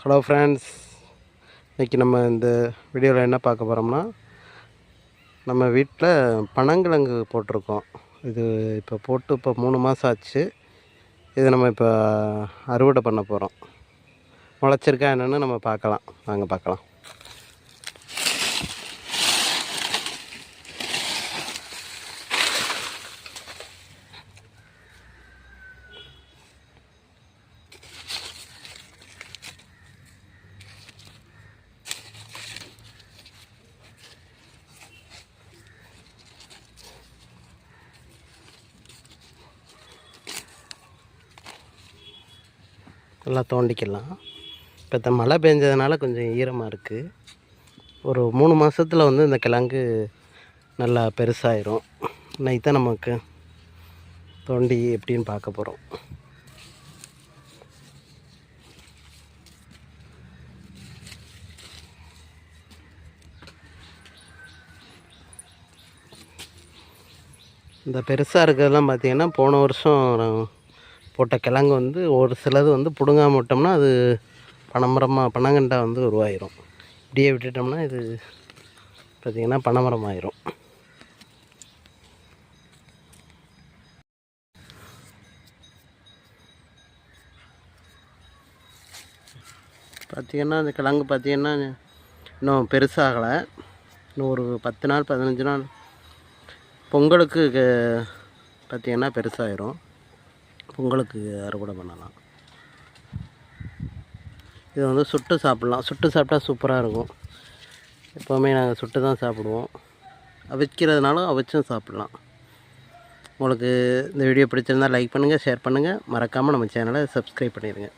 Hello friends, இன்றைக்கி நம்ம இந்த வீடியோவில் என்ன பார்க்க போகிறோம்னா, நம்ம வீட்டில் பனங்கிழங்கு போட்டிருக்கோம். இது இப்போ போட்டு 3 மாதம் ஆச்சு. இது நம்ம இப்போ அறுவடை பண்ண போகிறோம். முளைச்சிருக்கா என்னென்னு நம்ம பார்க்கலாம். வாங்க பார்க்கலாம். நல்லா தோண்டிக்கலாம். இப்போ இந்த மழை பெஞ்சதுனால கொஞ்சம் ஈரமாக இருக்குது. ஒரு 3 மாதத்தில் இந்த கிழங்கு நல்லா பெருசாயிரும். இன்னைக்கு தான் நமக்கு தோண்டி எப்படின்னு பார்க்க போகிறோம். இந்த பெருசாக இருக்கிறதெல்லாம் பார்த்திங்கன்னா, போன வருஷம் போட்ட கிழங்கு ஒரு சிலது பிடுங்காம விட்டோம்னா அது பனங்கண்டா உருவாயிரும். இப்படியே விட்டுட்டோம்னா இது பார்த்திங்கன்னா பனைமரம் ஆயிரும். பார்த்திங்கன்னா அந்த கிழங்கு பார்த்திங்கன்னா இன்னும் பெருசாகலை. இன்னும் ஒரு 10 நாள் 15 நாள் பொங்கலுக்கு பார்த்திங்கன்னா பெருசாயிரும். பொங்கலுக்கு அறுவடை பண்ணலாம். இது சுட்டு சாப்பிட்லாம். சுட்டு சாப்பிட்டா சூப்பராக இருக்கும். எப்போவுமே நாங்கள் சுட்டு தான் சாப்பிடுவோம். அவிக்கிறதுனாலும் அவிச்சும் சாப்பிட்லாம். உங்களுக்கு இந்த வீடியோ பிடிச்சிருந்தால் லைக் பண்ணுங்கள், ஷேர் பண்ணுங்கள். மறக்காமல் நம்ம சேனலை சப்ஸ்கிரைப் பண்ணிடுங்க.